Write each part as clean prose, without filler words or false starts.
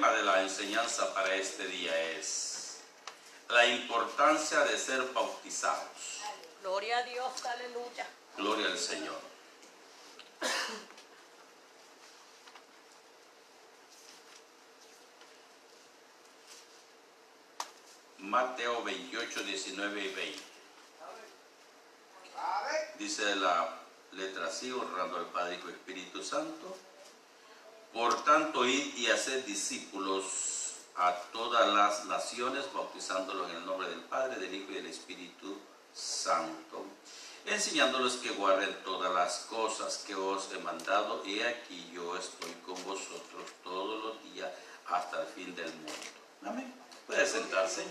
tema de la enseñanza para este día es la importancia de ser bautizados. Gloria a Dios, aleluya. Gloria al Señor. Mateo 28, 19 y 20. Dice la letra así, honrando al Padre, Hijo y Espíritu Santo. Por tanto, id y haced discípulos a todas las naciones, bautizándolos en el nombre del Padre, del Hijo y del Espíritu Santo, enseñándoles que guarden todas las cosas que os he mandado, y aquí yo estoy con vosotros todos los días hasta el fin del mundo. Amén. Puede sentarse.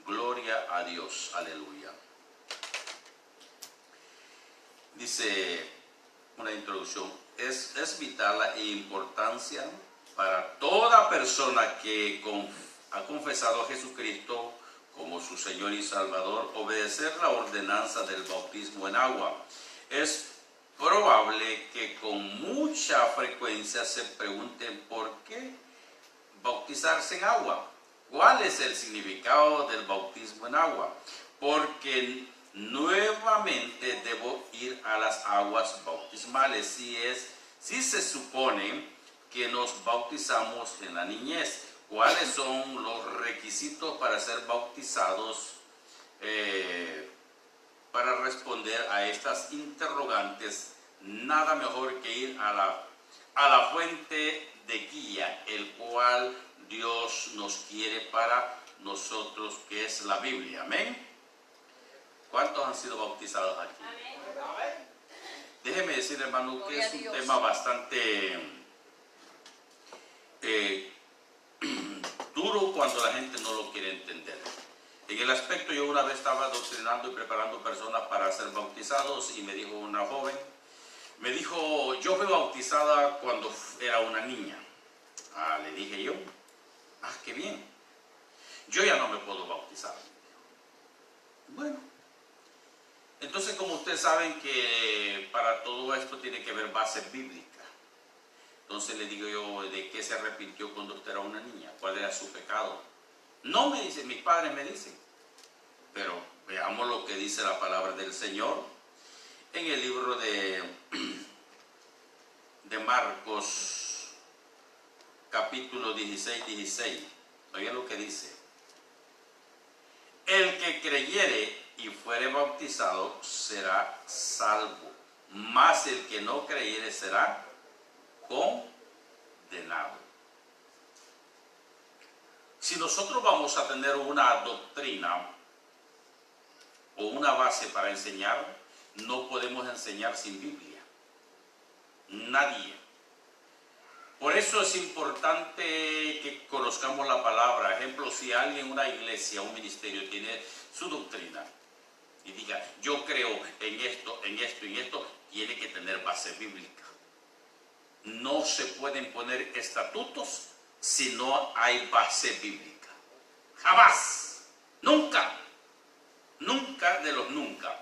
Gloria a Dios, aleluya. Dice una introducción, es vital la importancia para toda persona que ha confesado a Jesucristo como su Señor y Salvador, obedecer la ordenanza del bautismo en agua. Es probable que con mucha frecuencia se pregunten por qué bautizarse en agua. ¿Cuál es el significado del bautismo en agua? Porque nuevamente debo ir a las aguas bautismales. Si se supone que nos bautizamos en la niñez. ¿Cuáles son los requisitos para ser bautizados? Para responder a estas interrogantes, nada mejor que ir a la fuente de guía, el cual Dios nos quiere para nosotros, que es la Biblia. Amén. ¿Cuántos han sido bautizados aquí? Amén. Déjeme decir, hermano, que es un tema bastante duro cuando la gente no lo quiere entender. En el aspecto, yo una vez estaba doctrinando y preparando personas para ser bautizados, y me dijo una joven, me dijo, yo fui bautizada cuando era una niña. Le dije yo, qué bien, yo ya no me puedo bautizar. Bueno, entonces, como ustedes saben que para todo esto tiene que haber base bíblica. Entonces le digo yo, ¿de qué se arrepintió cuando usted era una niña? ¿Cuál era su pecado? No me dice, mis padres me dicen. Pero veamos lo que dice la palabra del Señor en el libro de Marcos, capítulo 16. Oigan lo que dice. El que creyere y fuere bautizado será salvo, mas el que no creyere será condenado. Si nosotros vamos a tener una doctrina o una base para enseñar, no podemos enseñar sin Biblia. Nadie. Por eso es importante que conozcamos la palabra. Ejemplo, si alguien, una iglesia, un ministerio tiene su doctrina y diga, yo creo en esto, tiene que tener base bíblica. No se pueden poner estatutos si no hay base bíblica. Jamás. Nunca. Nunca de los nunca.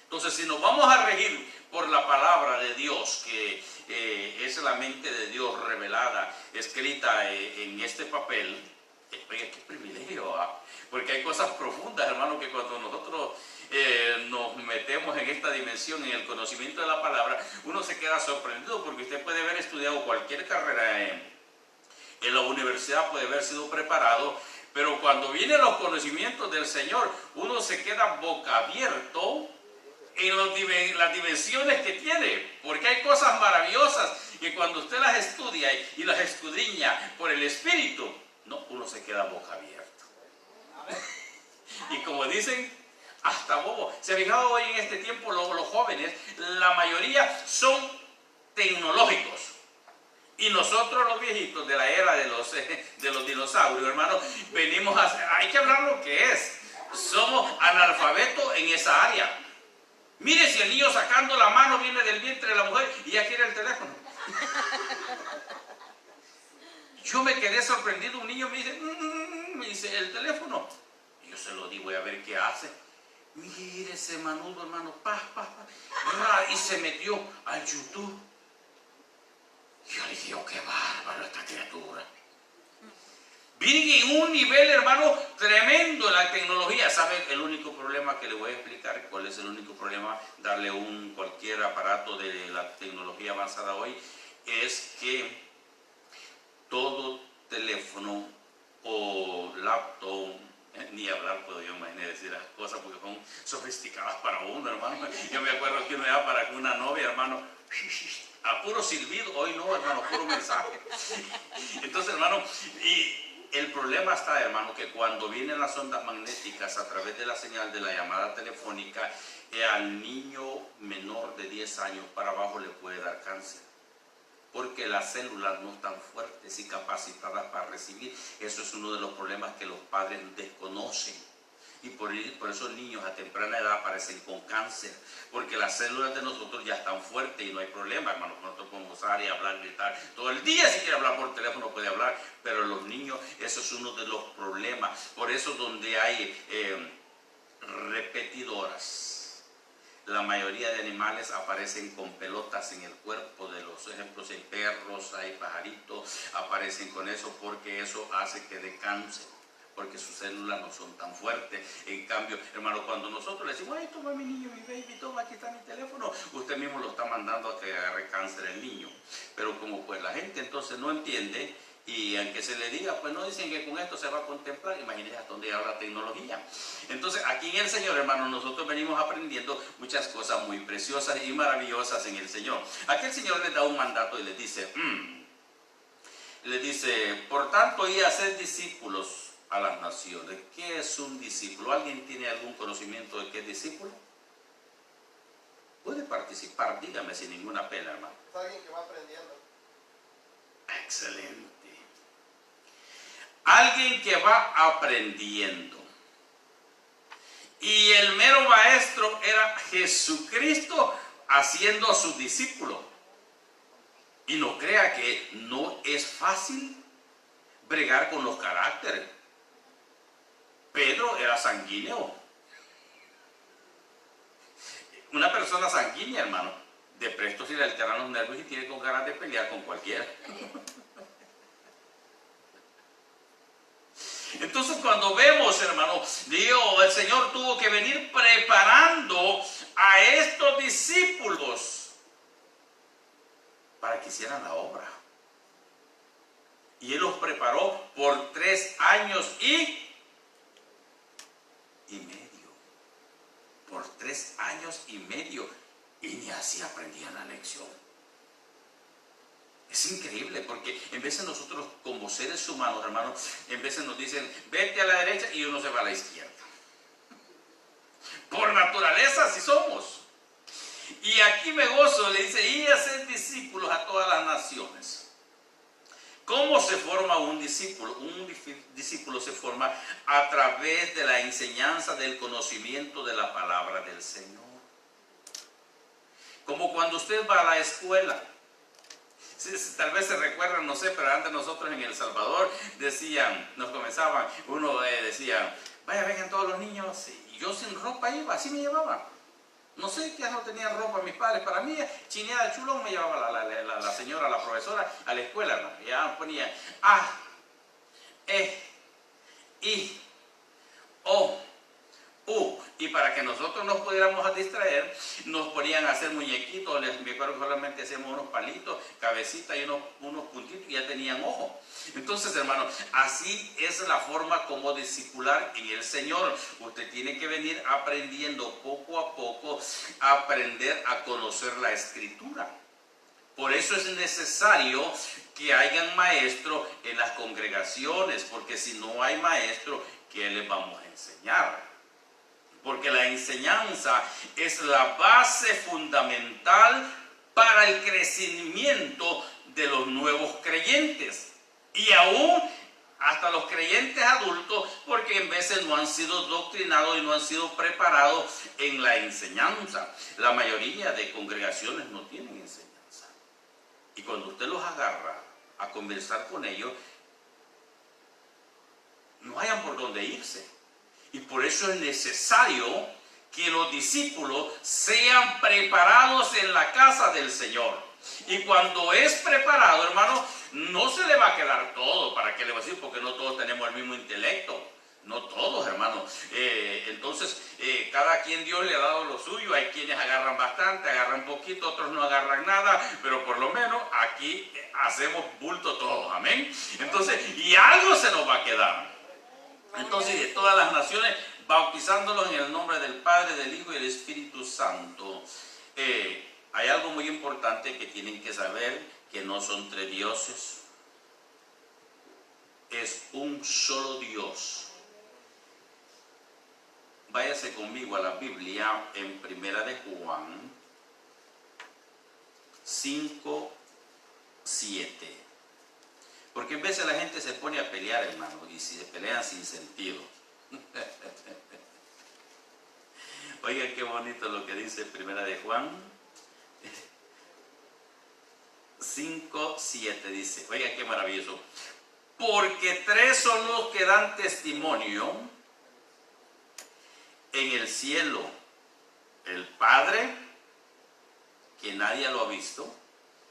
Entonces, si nos vamos a regir por la palabra de Dios, que es la mente de Dios revelada, escrita en este papel, oiga, qué privilegio, porque hay cosas profundas, hermano, que cuando nosotros nos metemos en esta dimensión, en el conocimiento de la palabra, uno se queda sorprendido, porque usted puede haber estudiado cualquier carrera en la universidad, puede haber sido preparado, pero cuando vienen los conocimientos del Señor, uno se queda boca abierto en las dimensiones que tiene, porque hay cosas maravillosas que cuando usted las estudia y las escudriña por el Espíritu, uno se queda boca abierto. Y como dicen, hasta bobo. Se ha fijado hoy en este tiempo los jóvenes, la mayoría son tecnológicos. Y nosotros los viejitos de la era de los dinosaurios, hermanos, venimos hay que hablar lo que es. Somos analfabetos en esa área. Mire, si el niño sacando la mano viene del vientre de la mujer y ya quiere el teléfono. Yo me quedé sorprendido, un niño me dice, el teléfono. Y yo se lo di, voy a ver qué hace. Mire ese manudo, hermano, y se metió al YouTube. Yo le dije, oh, qué bárbaro esta criatura. Vienen en un nivel, hermano, tremendo en la tecnología. ¿Saben el único problema que le voy a explicar? ¿Cuál es el único problema? Darle cualquier aparato de la tecnología avanzada hoy. Es que todo teléfono o laptop, ni hablar puedo yo imaginar decir las cosas porque son sofisticadas para uno, hermano. Yo me acuerdo que uno era para una novia, hermano, a puro silbido. Hoy no, hermano, puro mensaje. Entonces, hermano, y el problema está, hermano, que cuando vienen las ondas magnéticas a través de la señal de la llamada telefónica, al niño menor de 10 años para abajo le puede dar cáncer. Porque las células no están fuertes y capacitadas para recibir. Eso es uno de los problemas que los padres desconocen. Y por eso niños a temprana edad aparecen con cáncer. Porque las células de nosotros ya están fuertes y no hay problema, hermano. Nosotros podemos usar y hablar, gritar todo el día. Si quiere hablar por teléfono puede hablar. Pero los niños, eso es uno de los problemas. Por eso donde hay repetidoras, la mayoría de animales aparecen con pelotas en el cuerpo de los ejemplos, hay perros, hay pajaritos, aparecen con eso porque eso hace que dé cáncer, porque sus células no son tan fuertes. En cambio, hermano, cuando nosotros le decimos, ay, toma mi niño, mi baby, toma, aquí está mi teléfono, usted mismo lo está mandando a que agarre cáncer el niño. Pero como pues la gente entonces no entiende, y aunque se le diga, pues no dicen que con esto se va a contemplar. Imagínense hasta dónde habla la tecnología. Entonces, aquí en el Señor, hermano, nosotros venimos aprendiendo muchas cosas muy preciosas y maravillosas en el Señor. Aquí el Señor les da un mandato y les dice, por tanto, y hacer discípulos a las naciones. ¿Qué es un discípulo? ¿Alguien tiene algún conocimiento de qué es discípulo? Puede participar, dígame sin ninguna pena, hermano. Es alguien que va aprendiendo. Excelente. Alguien que va aprendiendo. Y el mero maestro era Jesucristo haciendo a sus discípulos. Y no crea que no es fácil bregar con los caracteres. Pedro era sanguíneo. Una persona sanguínea, hermano, de presto se le alteran los nervios y tiene con ganas de pelear con cualquiera. Entonces cuando vemos, hermano, Dios, el Señor tuvo que venir preparando a estos discípulos para que hicieran la obra. Y Él los preparó por 3 años y medio. Por 3 años y medio. Y ni así aprendían la lección. Es increíble porque en veces nosotros como seres humanos, hermanos, en veces nos dicen, vete a la derecha y uno se va a la izquierda. Por naturaleza así somos. Y aquí me gozo, le dice, y hacer discípulos a todas las naciones. ¿Cómo se forma un discípulo? Un discípulo se forma a través de la enseñanza del conocimiento de la palabra del Señor. Como cuando usted va a la escuela. Tal vez se recuerdan, no sé, pero antes nosotros en El Salvador decían, uno decía, vaya, vengan todos los niños, y yo sin ropa iba, así me llevaba. No sé, que ya no tenían ropa mis padres, para mí, chineada de chulón me llevaba la señora, la profesora, a la escuela, ¿no? Ya ponía A, E, I, O, U. Y para que nosotros nos pudiéramos distraer, nos ponían a hacer muñequitos. Me acuerdo que solamente hacíamos unos palitos, cabecitas y unos puntitos y ya tenían ojo. Entonces, hermano, así es la forma como discipular en el Señor. Usted tiene que venir aprendiendo poco a poco, aprender a conocer la Escritura. Por eso es necesario que hayan maestros en las congregaciones, porque si no hay maestro, ¿qué les vamos a enseñar? Porque la enseñanza es la base fundamental para el crecimiento de los nuevos creyentes. Y aún hasta los creyentes adultos, porque en veces no han sido doctrinados y no han sido preparados en la enseñanza. La mayoría de congregaciones no tienen enseñanza. Y cuando usted los agarra a conversar con ellos, no hayan por dónde irse. Y por eso es necesario que los discípulos sean preparados en la casa del Señor. Y cuando es preparado, hermano, no se le va a quedar todo. ¿Para qué le voy a decir? Porque no todos tenemos el mismo intelecto. No todos, hermano. Entonces, cada quien Dios le ha dado lo suyo. Hay quienes agarran bastante, agarran poquito, otros no agarran nada. Pero por lo menos aquí hacemos bulto todos. Amén. Entonces, y algo se nos va a quedar. Entonces, de todas las naciones, bautizándolos en el nombre del Padre, del Hijo y del Espíritu Santo. Hay algo muy importante que tienen que saber, que no son tres dioses. Es un solo Dios. Váyase conmigo a la Biblia en Primera de Juan 5:7. Porque en veces la gente se pone a pelear, hermano, y se pelean sin sentido. Oiga, qué bonito lo que dice Primera de Juan 5:7 dice, oiga, qué maravilloso. Porque tres son los que dan testimonio en el cielo: el Padre, que nadie lo ha visto,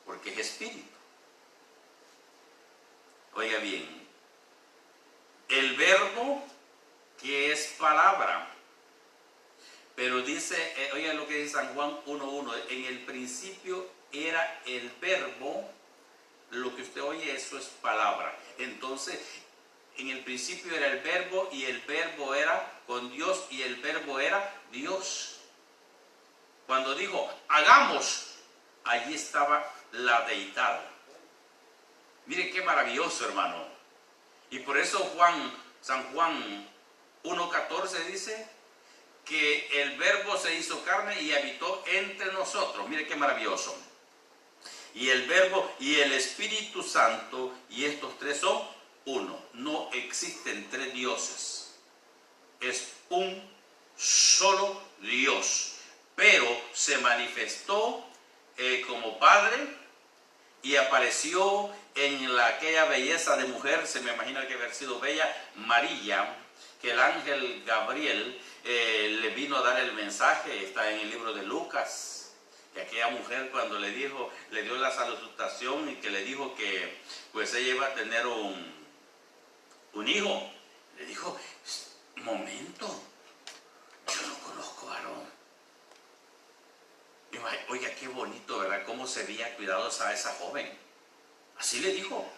porque es espíritu. Oiga bien, el Verbo, que es palabra. Pero dice, oiga lo que dice San Juan 1:1, en el principio era el Verbo. Lo que usted oye, eso es palabra. Entonces, en el principio era el Verbo, y el Verbo era con Dios, y el Verbo era Dios. Cuando dijo, hagamos, allí estaba la deidad. Mire qué maravilloso, hermano. Y por eso San Juan 1:14 dice que el Verbo se hizo carne y habitó entre nosotros. Mire qué maravilloso. Y el Verbo y el Espíritu Santo, y estos tres son uno. No existen tres dioses. Es un solo Dios. Pero se manifestó como Padre y apareció en aquella belleza de mujer. Se me imagina que haber sido bella María, que el ángel Gabriel le vino a dar el mensaje. Está en el libro de Lucas. Que aquella mujer, cuando le dio la salutación y que le dijo que pues ella iba a tener un hijo, le dijo, un momento, yo no conozco varón. Y oiga, qué bonito, ¿verdad? Cómo se veía cuidadosa esa joven. Así le dijo,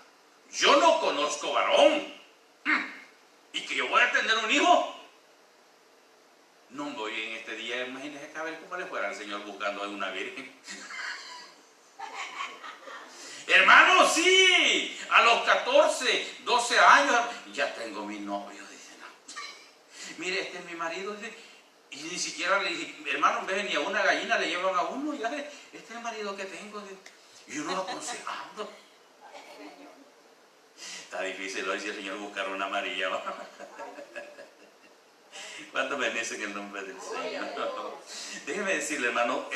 yo no conozco varón, y que yo voy a tener un hijo. No voy en este día, imagínese que a ver cómo le fuera al Señor buscando a una virgen. Hermano, sí, a los 14, 12 años, ya tengo mi novio, dice, no. Mire, este es mi marido, dice, y ni siquiera le dije, hermano, en vez de ni a una gallina le llevan a uno, ya este es el marido que tengo, dice, y uno aconsejando. Está difícil hoy, si el Señor buscar una María. ¿Cuánto bendicen el nombre del Señor? Déjeme decirle, hermano,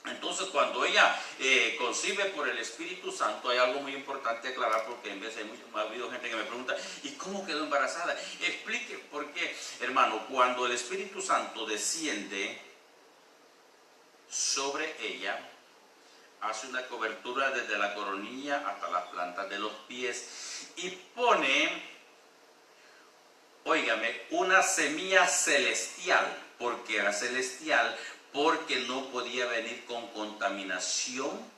entonces cuando ella concibe por el Espíritu Santo, hay algo muy importante aclarar, porque en vez ha habido gente que me pregunta, ¿y cómo quedó embarazada? Explique por qué, hermano. Cuando el Espíritu Santo desciende sobre ella, hace una cobertura desde la coronilla hasta las plantas de los pies y pone, óigame, una semilla celestial. Porque era celestial, porque no podía venir con contaminación,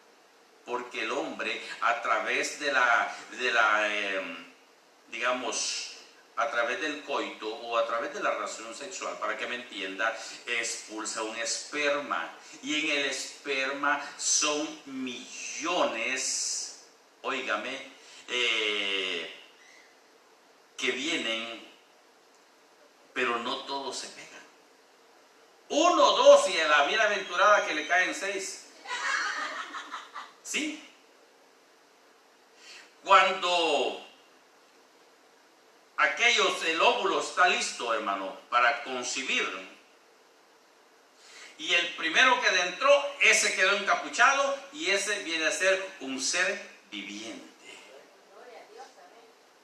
porque el hombre a través digamos, a través del coito o a través de la relación sexual, para que me entienda, expulsa un esperma, y en el esperma son millones, óigame, que vienen, pero no todos se pegan. 1, 2 y a la bienaventurada que le caen 6. ¿Sí? Cuando el óvulo está listo, hermano, para concebir, y el primero que entró, ese quedó encapuchado, y ese viene a ser un ser viviente.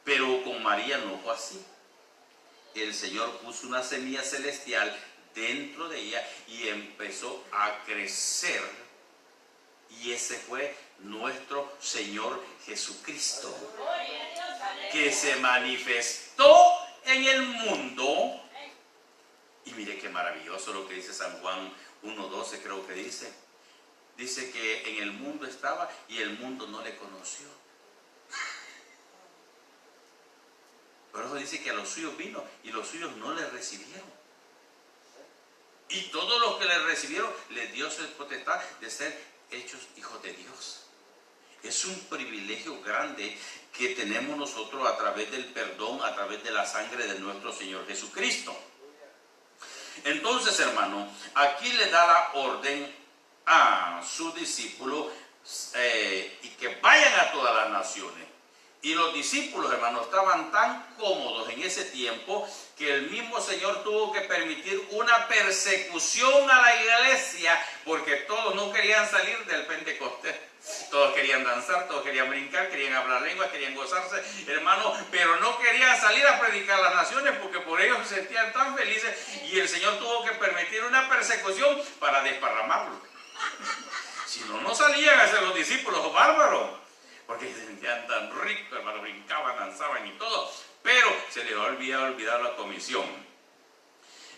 Pero con María no fue así. El Señor puso una semilla celestial dentro de ella y empezó a crecer. Y ese fue nuestro Señor Jesucristo, que se manifestó en el mundo. Y mire qué maravilloso lo que dice San Juan 1:12, creo que dice. Dice que en el mundo estaba y el mundo no le conoció. Por eso dice que a los suyos vino y los suyos no le recibieron. Y todos los que le recibieron les dio su potestad de ser hechos hijos de Dios. Es un privilegio grande que tenemos nosotros a través del perdón, a través de la sangre de nuestro Señor Jesucristo. Entonces, hermano, aquí le da la orden a sus discípulos y que vayan a todas las naciones. Y los discípulos, hermanos, estaban tan cómodos en ese tiempo que el mismo Señor tuvo que permitir una persecución a la iglesia porque todos no querían salir del Pentecostés. Todos querían danzar, todos querían brincar, querían hablar lenguas, querían gozarse, hermano, pero no querían salir a predicar a las naciones porque por ellos se sentían tan felices y el Señor tuvo que permitir una persecución para desparramarlos. Si no, no salían a ser los discípulos bárbaros. Porque se sentían tan ricos, hermano, brincaban, danzaban y todo, pero se les había olvidado la comisión.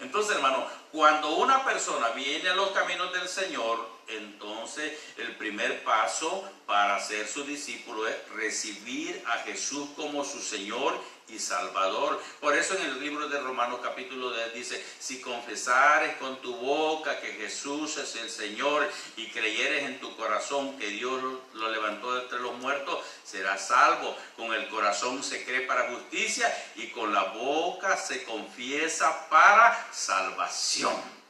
Entonces, hermano, cuando una persona viene a los caminos del Señor, entonces el primer paso para ser su discípulo es recibir a Jesús como su Señor y Salvador. Por eso en el libro de Romanos capítulo 10 dice, si confesares con tu boca que Jesús es el Señor y creyeres en tu corazón que Dios lo levantó de entre los muertos, serás salvo. Con el corazón se cree para justicia y con la boca se confiesa para salvación.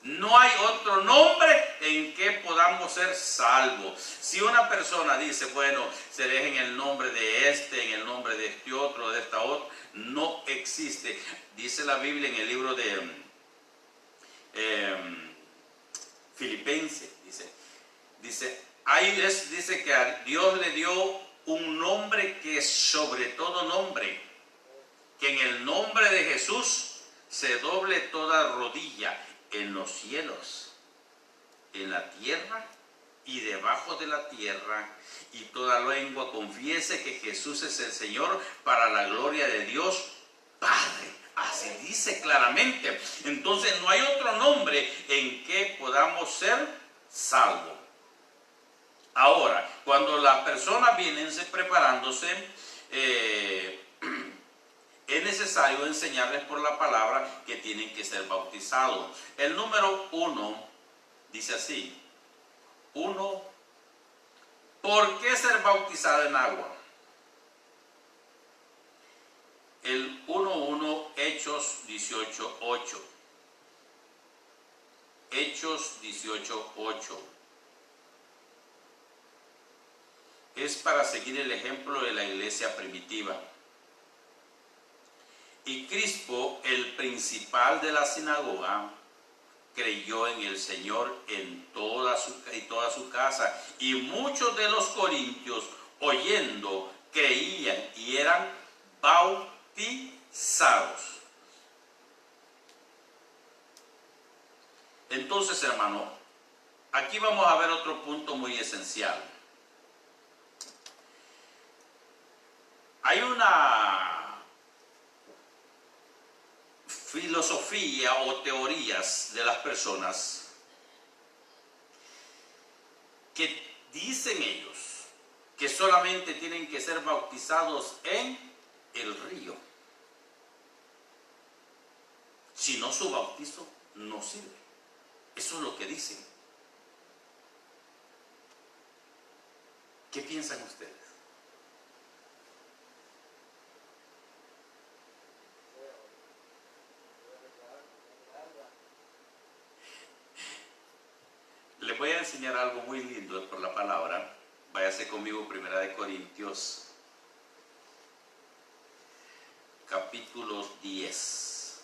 No hay otro nombre en que podamos ser salvos. Si una persona dice, bueno, seré en el nombre de este, en el nombre de este otro, de esta otra, no existe. Dice la Biblia en el libro de Filipenses, dice que a Dios le dio un nombre que es sobre todo nombre, que en el nombre de Jesús se doble toda rodilla, en los cielos, en la tierra y debajo de la tierra, y toda lengua confiese que Jesús es el Señor para la gloria de Dios Padre. Así dice claramente. Entonces no hay otro nombre en que podamos ser salvos. Ahora, cuando las personas vienen preparándose, es necesario enseñarles por la palabra que tienen que ser bautizados. El número 1 dice así: 1. ¿Por qué ser bautizado en agua? El 1:1, Hechos 18:8. Hechos 18:8. Es para seguir el ejemplo de la iglesia primitiva. Y Crispo, el principal de la sinagoga, creyó en el Señor en toda su casa. Y muchos de los corintios, oyendo, creían y eran bautizados. Entonces, hermano, aquí vamos a ver otro punto muy esencial. Hay una filosofía o teorías de las personas que dicen ellos que solamente tienen que ser bautizados en el río. Si no, su bautizo no sirve. Eso es lo que dicen. ¿Qué piensan ustedes? Les voy a enseñar algo muy lindo por la palabra. Váyase conmigo, 1 Corintios, capítulo 10.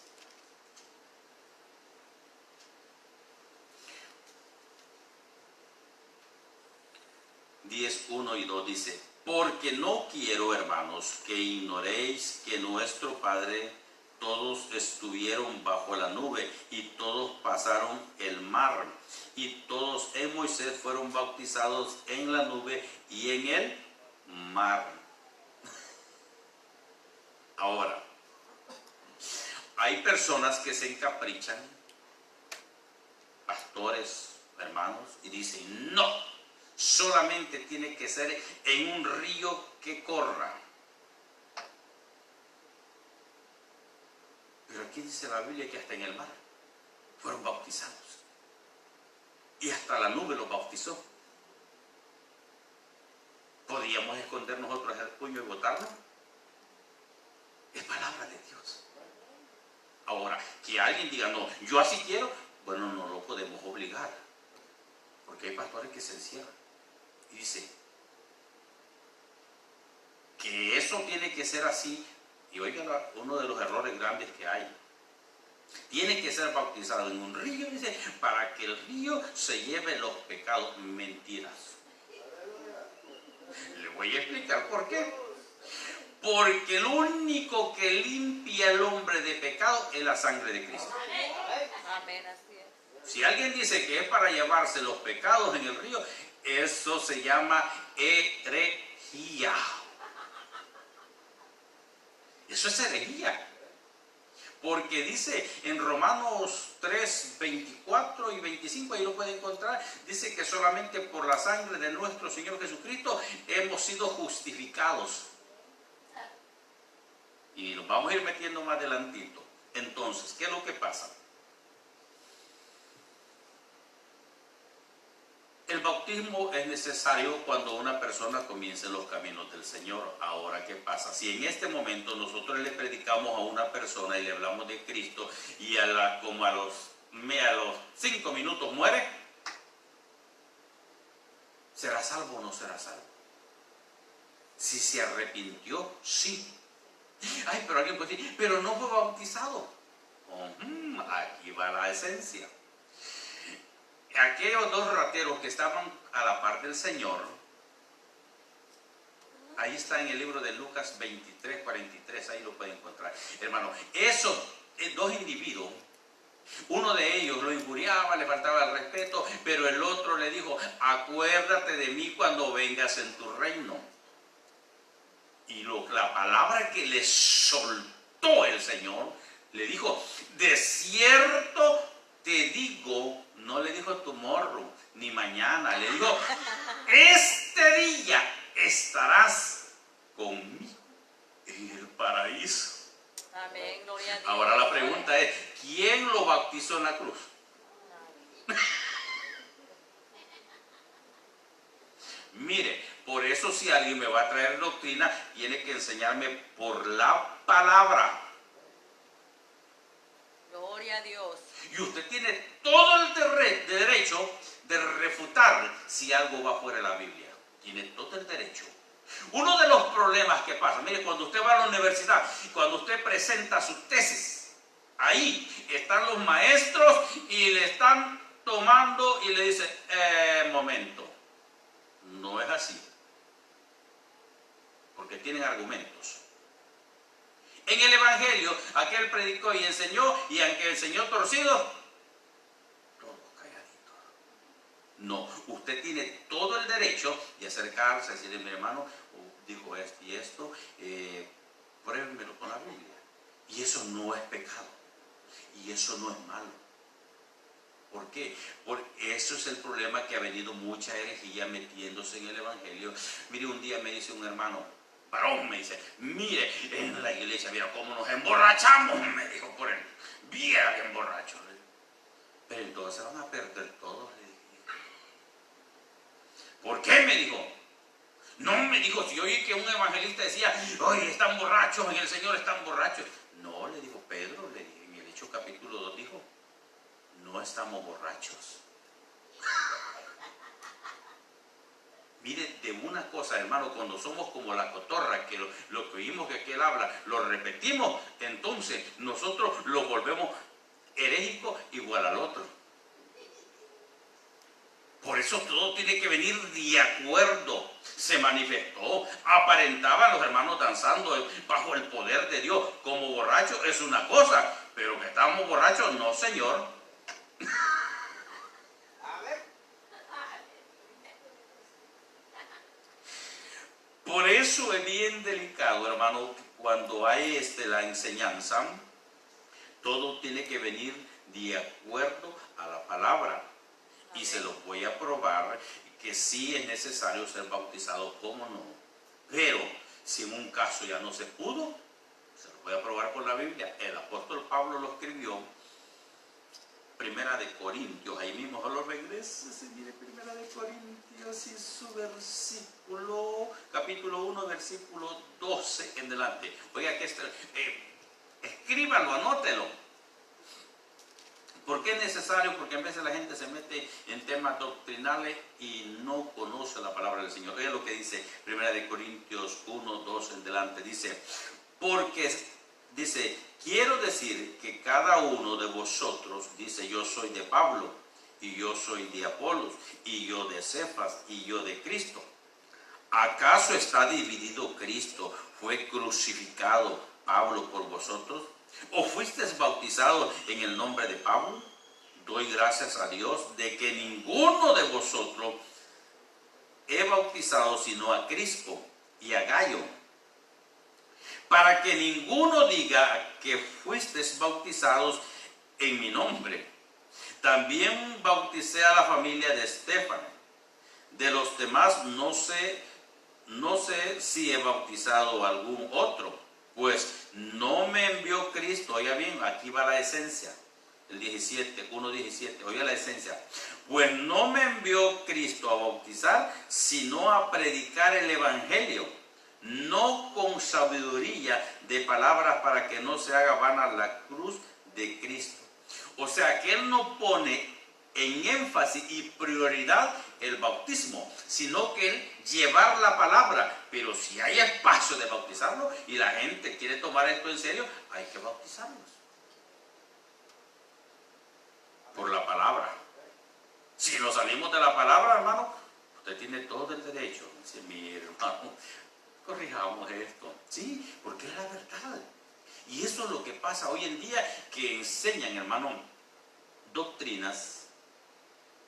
(10, 1 y 2) dice: porque no quiero, hermanos, que ignoréis que nuestro Padre todos estuvieron bajo la nube y todos pasaron el mar. Y todos en Moisés fueron bautizados en la nube y en el mar. Ahora, hay personas que se encaprichan, pastores, hermanos, y dicen, no, solamente tiene que ser en un río que corra. Pero aquí dice la Biblia que hasta en el mar fueron bautizados. Y hasta la nube los bautizó. ¿Podíamos esconder nosotros el puño y botarlo? Es palabra de Dios. Ahora, que alguien diga, no, yo así quiero, bueno, no lo podemos obligar. Porque hay pastores que se encierran. Y dice que eso tiene que ser así. Y oigan, uno de los errores grandes que hay. Tiene que ser bautizado en un río, dice, para que el río se lleve los pecados. Mentiras. Le voy a explicar por qué. Porque lo único que limpia al hombre de pecado es la sangre de Cristo. Amén, así es. Si alguien dice que es para llevarse los pecados en el río, eso se llama herejía. Eso es herejía. Porque dice en Romanos 3, 24 y 25, ahí lo pueden encontrar, dice que solamente por la sangre de nuestro Señor Jesucristo hemos sido justificados. Y nos vamos a ir metiendo más adelantito. Entonces, ¿qué es lo que pasa? El bautismo es necesario cuando una persona comienza en los caminos del Señor. Ahora, ¿qué pasa? Si en este momento nosotros le predicamos a una persona y le hablamos de Cristo y como a los 5 minutos muere, ¿será salvo o no será salvo? Si se arrepintió, sí. Ay, pero alguien puede decir, pero no fue bautizado. Aquí va la esencia. Aquellos dos rateros que estaban a la par del Señor, ahí está en el libro de Lucas 23, 43, ahí lo pueden encontrar. Hermano, esos dos individuos, uno de ellos lo injuriaba, le faltaba el respeto, pero el otro le dijo, acuérdate de mí cuando vengas en tu reino. Y la palabra que le soltó el Señor, le dijo, de cierto te digo, no le dijo tomorrow, ni mañana, le dijo, este día estarás conmigo en el paraíso. Amén, gloria a Dios. Ahora la pregunta es, ¿quién lo bautizó en la cruz? Mire, por eso si alguien me va a traer doctrina, tiene que enseñarme por la palabra. Gloria a Dios. Y usted tiene todo el derecho de refutar si algo va fuera de la Biblia. Tiene todo el derecho. Uno de los problemas que pasa, mire, cuando usted va a la universidad, cuando usted presenta su tesis, ahí están los maestros y le están tomando y le dicen, momento, no es así. Porque tienen argumentos. En el Evangelio, aquel predicó y enseñó, y aunque enseñó torcido, todos calladitos. No, usted tiene todo el derecho de acercarse y decirle, mi hermano, dijo esto y esto, pruébenmelo con la Biblia. Y eso no es pecado, y eso no es malo. ¿Por qué? Porque eso es el problema que ha venido mucha herejía metiéndose en el Evangelio. Mire, un día me dice un hermano, varón, me dice, mire, en la iglesia, mira cómo nos emborrachamos, me dijo por él, bien emborrachos. Pero entonces van a perder todos, le dije. ¿Por qué? Me dijo. No, me dijo, si oí que un evangelista decía, oye, están borrachos, en el Señor están borrachos. No, le dijo Pedro, le dije, en el Hechos capítulo 2 dijo, no estamos borrachos. Mire, de una cosa, hermano, cuando somos como la cotorra, que lo que oímos que aquel habla, lo repetimos, entonces nosotros lo volvemos herético igual al otro. Por eso todo tiene que venir de acuerdo. Se manifestó, aparentaban los hermanos danzando bajo el poder de Dios. Como borrachos es una cosa, pero que estamos borrachos, no, Señor. Por eso es bien delicado, hermano, cuando hay la enseñanza, todo tiene que venir de acuerdo a la palabra. Y se lo voy a probar que sí es necesario ser bautizado, cómo no. Pero si en un caso ya no se pudo, se lo voy a probar con la Biblia. El apóstol Pablo lo escribió, Primera de Corintios, ahí mismo lo regresa, se mire Primera de Corintios y su versículo, capítulo 1, versículo 12 en delante. Oiga, que escríbalo, anótelo. ¿Por qué es necesario? Porque a veces la gente se mete en temas doctrinales y no conoce la palabra del Señor. Oiga lo que dice Primera de Corintios 1, 2 en delante. Dice, quiero decir que cada uno de vosotros, dice, yo soy de Pablo, y yo soy de Apolos, y yo de Cefas, y yo de Cristo. ¿Acaso está dividido Cristo? ¿Fue crucificado Pablo por vosotros? ¿O fuisteis bautizados en el nombre de Pablo? Doy gracias a Dios de que ninguno de vosotros he bautizado sino a Crispo y a Gayo, para que ninguno diga que fuisteis bautizados en mi nombre. También bauticé a la familia de Estéfano. De los demás no sé si he bautizado a algún otro, pues no me envió Cristo. Oiga bien, aquí va la esencia, el 17, 1:17, oiga la esencia. Pues no me envió Cristo a bautizar, sino a predicar el evangelio, no con sabiduría de palabras, para que no se haga vana la cruz de Cristo. O sea que Él no pone en énfasis y prioridad el bautismo, sino que Él llevar la palabra. Pero si hay espacio de bautizarlo y la gente quiere tomar esto en serio, hay que bautizarlos por la palabra. Si nos salimos de la palabra, hermano, usted tiene todo el derecho. Dice, mi hermano, corrijamos esto. Sí, porque es la verdad. Y eso es lo que pasa hoy en día, que enseñan, hermano, doctrinas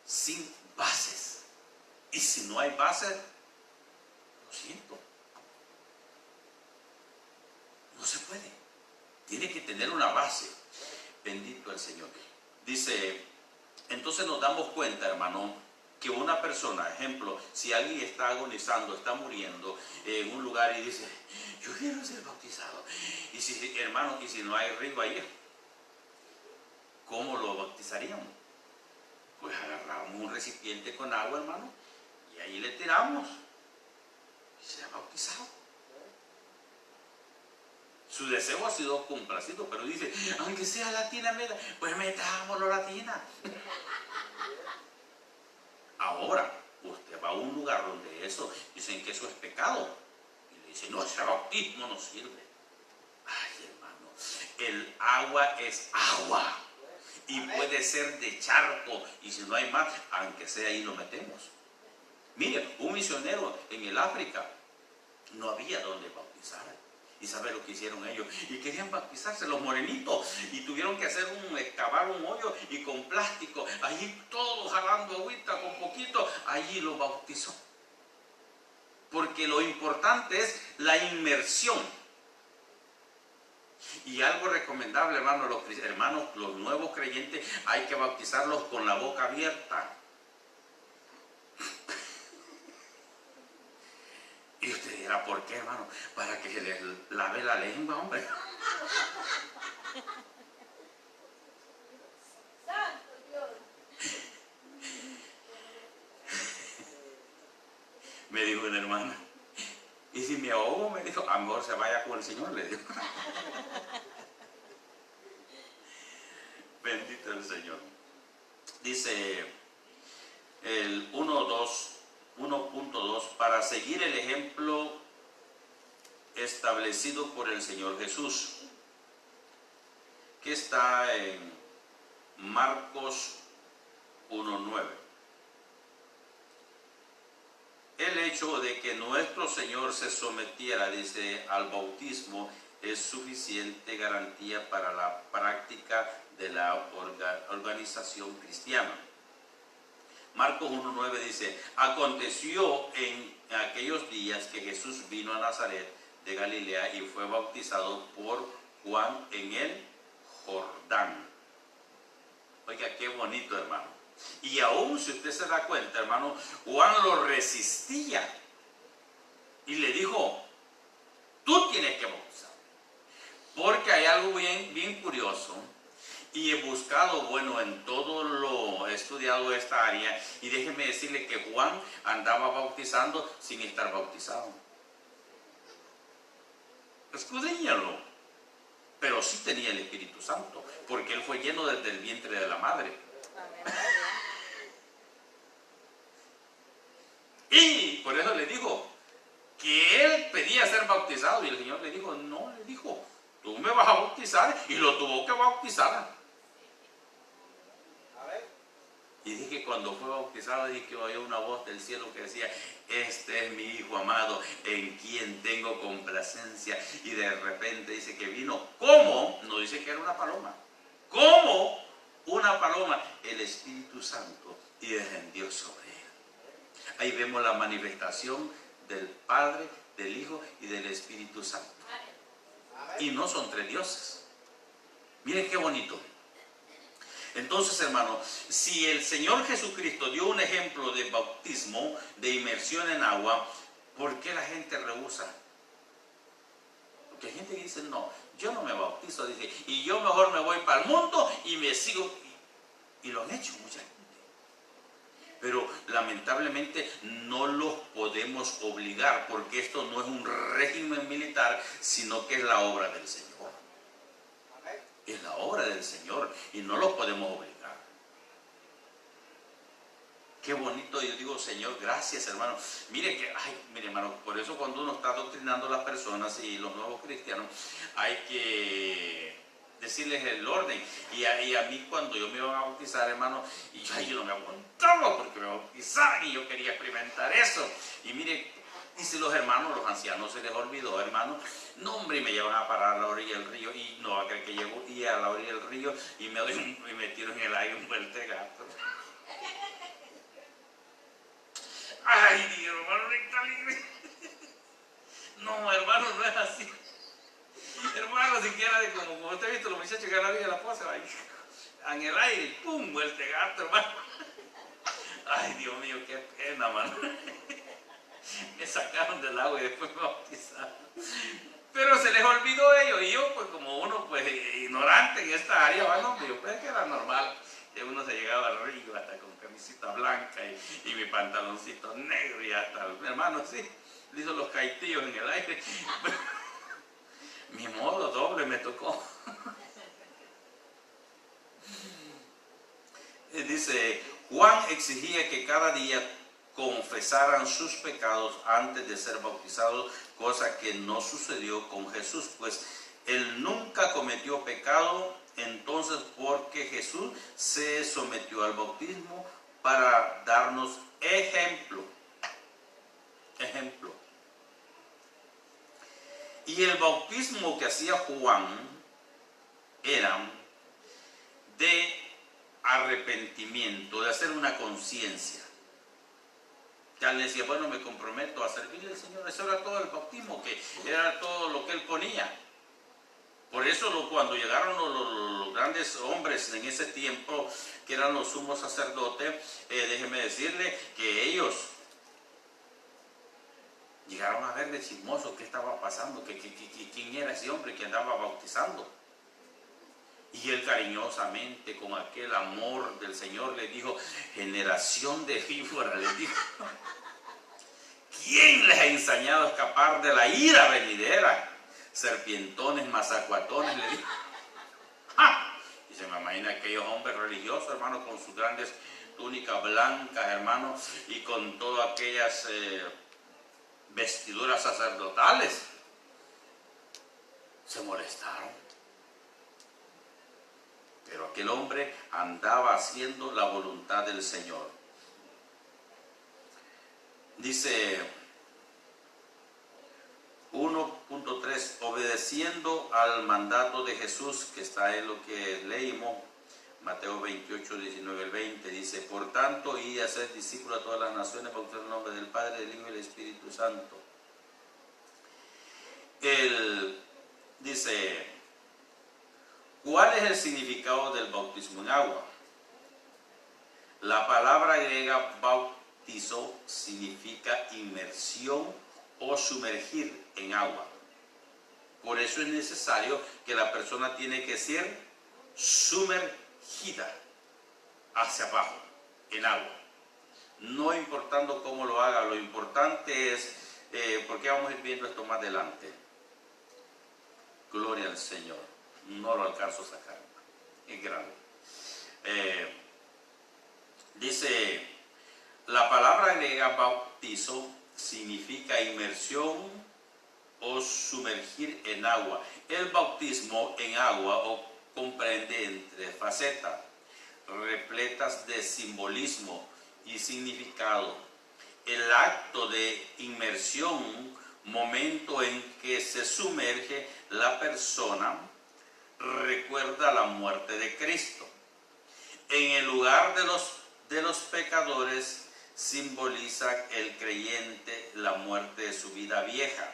sin bases. Y si no hay bases, lo siento, no se puede. Tiene que tener una base. Bendito el Señor. Dice, entonces nos damos cuenta, hermano, que una persona, ejemplo, si alguien está agonizando, está muriendo en un lugar y dice, yo quiero ser bautizado. Y si, hermano, y si no hay río ahí, ¿cómo lo bautizaríamos? Pues agarramos un recipiente con agua, hermano, y ahí le tiramos y se ha bautizado. Su deseo ha sido complacido, pero dice, aunque sea latina, pues metámoslo latina. Ahora, usted va a un lugar donde eso, dicen que eso es pecado, y le dicen, no, ese bautismo no sirve. Ay, hermano, el agua es agua. Y puede ser de charco, y si no hay más, aunque sea ahí lo metemos. Mire, un misionero en el África no había donde bautizar. ¿Y sabe lo que hicieron ellos? Y querían bautizarse los morenitos, y tuvieron que excavar un hoyo, y con plástico, allí todos jalando agüita con poquito, allí lo bautizó. Porque lo importante es la inmersión. Y algo recomendable, hermano, los nuevos creyentes, hay que bautizarlos con la boca abierta. Y usted dirá, ¿por qué, hermano? Para que se les lave la lengua, hombre. Me dijo una hermana, y si me ahogo, me dijo, a lo mejor se vaya con el Señor, le dijo. Bendito el Señor. Dice el 1.2, para seguir el ejemplo establecido por el Señor Jesús, que está en Marcos 1.9. hecho de que nuestro Señor se sometiera, dice, al bautismo es suficiente garantía para la práctica de la organización cristiana. Marcos 1:9 dice, aconteció en aquellos días que Jesús vino a Nazaret de Galilea y fue bautizado por Juan en el Jordán. Oiga, qué bonito, hermano. Y aún si usted se da cuenta, hermano, Juan lo resistía y le dijo, tú tienes que bautizar. Porque hay algo bien curioso, y he buscado, bueno, en todo lo he estudiado esta área, y déjeme decirle que Juan andaba bautizando sin estar bautizado. Escudriñalo. Pero sí tenía el Espíritu Santo, porque él fue lleno desde el vientre de la madre. Y por eso le dijo que él pedía ser bautizado, y el Señor le dijo, no, le dijo, tú me vas a bautizar, y lo tuvo que bautizar. Y dije que cuando fue bautizado, dije que oyó una voz del cielo que decía, este es mi Hijo amado, en quien tengo complacencia. Y de repente dice que vino, ¿cómo? No dice que era una paloma, como una paloma, el Espíritu Santo, y descendió sobre él. Ahí vemos la manifestación del Padre, del Hijo y del Espíritu Santo. Y no son tres dioses. Miren qué bonito. Entonces, hermano, si el Señor Jesucristo dio un ejemplo de bautismo, de inmersión en agua, ¿por qué la gente rehúsa? Porque hay gente que dice, no, yo no me bautizo, dice, y yo mejor me voy para el mundo y me sigo. Y lo han hecho mucha gente. Pero lamentablemente no los podemos obligar, porque esto no es un régimen militar, sino que es la obra del Señor. Es la obra del Señor y no los podemos obligar. Qué bonito, yo digo, Señor, gracias, hermano. Mire que, mire, hermano, por eso cuando uno está adoctrinando a las personas y los nuevos cristianos, hay que decirles el orden. Y a mí cuando yo me iba a bautizar, hermano, y yo no me aguantaba porque me bautizaban y yo quería experimentar eso. Y mire, y si los hermanos, los ancianos, se les olvidó, hermano, no, hombre, y me llevan a parar a la orilla del río, y no va a creer que llego y a la orilla del río y me tiro en el aire un vuelte gato. Ay, Dios, hermano, está libre. No, hermano, no es así. Hermano, siquiera de como usted ha visto los muchachos que a la orilla de la poza, en el aire, pum, vuelte gato, hermano. Ay, Dios mío, qué pena, hermano. Me sacaron del agua y después me bautizaron. Pero se les olvidó ellos, y yo, pues como uno, pues ignorante en esta área, bueno, yo pensé que era normal. Que uno se llegaba al río hasta con camisita blanca y mi pantaloncito negro, y hasta, hermano, sí, le hizo los caitillos en el aire. Mi modo, doble me tocó. Dice, Juan exigía que cada día confesaran sus pecados antes de ser bautizados, cosa que no sucedió con Jesús, pues él nunca cometió pecado. Entonces, porque Jesús se sometió al bautismo para darnos ejemplo. Y el bautismo que hacía Juan era de arrepentimiento, de hacer una conciencia. Ya le decía, bueno, me comprometo a servirle al Señor. Eso era todo el bautismo, que era todo lo que él ponía. Por eso cuando llegaron los grandes hombres en ese tiempo, que eran los sumos sacerdotes, déjeme decirle que ellos llegaron a ver de chismoso qué estaba pasando, quién era ese hombre que andaba bautizando. Y él cariñosamente, con aquel amor del Señor, le dijo, generación de víboras, le dijo, ¿quién les ha enseñado a escapar de la ira venidera? Serpientones, mazacuatones, le dijo. ¡Ah! Y se me imagina aquellos hombres religiosos, hermano, con sus grandes túnicas blancas, hermano, y con todas aquellas vestiduras sacerdotales. Se molestaron. Pero aquel hombre andaba haciendo la voluntad del Señor. Dice 1.3, obedeciendo al mandato de Jesús, que está en lo que leímos, Mateo 28, 19 al 20, dice, por tanto, id y haced discípulos a todas las naciones, bautizando en el nombre del Padre, del Hijo y del Espíritu Santo. Él dice, ¿cuál es el significado del bautismo en agua? La palabra griega bautizo significa inmersión o sumergir en agua. Por eso es necesario que la persona tiene que ser sumergida hacia abajo en agua. No importando cómo lo haga, lo importante es, porque vamos a ir viendo esto más adelante. Gloria al Señor. No lo alcanzo a sacar. Es grande. Dice, la palabra griega bautizo significa inmersión o sumergir en agua. El bautismo en agua comprende entre facetas repletas de simbolismo y significado. El acto de inmersión, momento en que se sumerge la persona, recuerda la muerte de Cristo. En el lugar de los pecadores simboliza el creyente la muerte de su vida vieja.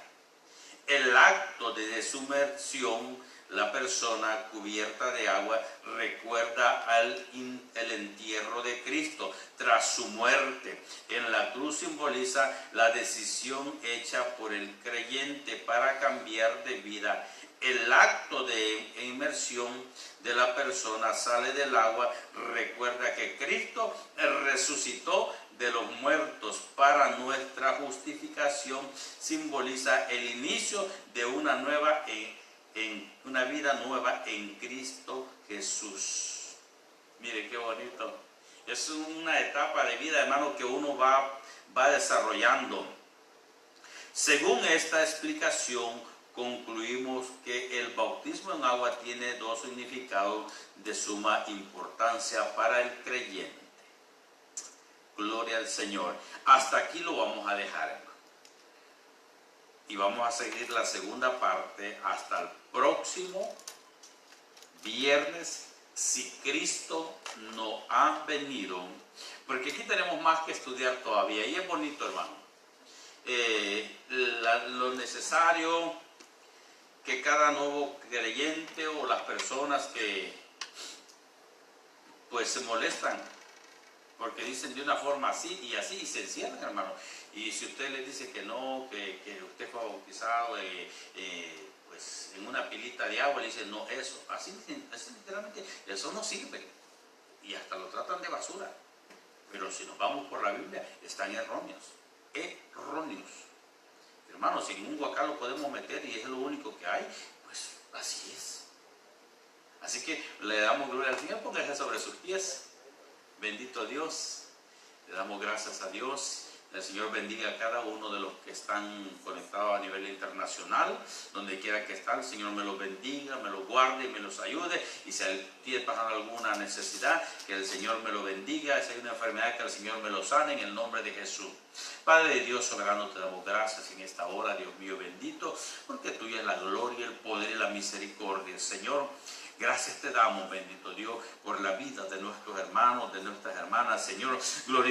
El acto de sumersión, la persona cubierta de agua, recuerda el entierro de Cristo tras su muerte. En la cruz simboliza la decisión hecha por el creyente para cambiar de vida. El acto de inmersión de la persona sale del agua, recuerda que Cristo resucitó de los muertos para nuestra justificación, simboliza el inicio de una vida nueva en Cristo Jesús. Mire qué bonito. Es una etapa de vida, hermano, que uno va desarrollando. Según esta explicación, concluimos que el bautismo en agua tiene dos significados de suma importancia para el creyente. Gloria al Señor. Hasta aquí lo vamos a dejar, hermano. Y vamos a seguir la segunda parte hasta el próximo viernes, si Cristo no ha venido. Porque aquí tenemos más que estudiar todavía. Y es bonito, hermano. Lo necesario que cada nuevo creyente o las personas que pues se molestan porque dicen de una forma así y se encierran, hermano. Y si usted le dice que no, que usted fue bautizado pues en una pilita de agua, le dice no, eso, así literalmente, eso no sirve. Y hasta lo tratan de basura. Pero si nos vamos por la Biblia, están erróneos. Erróneos. Hermanos, si en un huacal lo podemos meter y es lo único que hay, pues así es. Así que le damos gloria al Señor, póngase sobre sus pies. Bendito Dios, le damos gracias a Dios. El Señor bendiga a cada uno de los que están conectados a nivel internacional, donde quiera que estén. El Señor me los bendiga, me los guarde y me los ayude. Y si tiene pasando alguna necesidad, que el Señor me lo bendiga. Si hay una enfermedad, que el Señor me lo sane en el nombre de Jesús. Padre de Dios soberano, te damos gracias en esta hora, Dios mío bendito, porque tuya es la gloria, el poder y la misericordia, Señor. Gracias te damos, bendito Dios, por la vida de nuestros hermanos, de nuestras hermanas, Señor. Gloria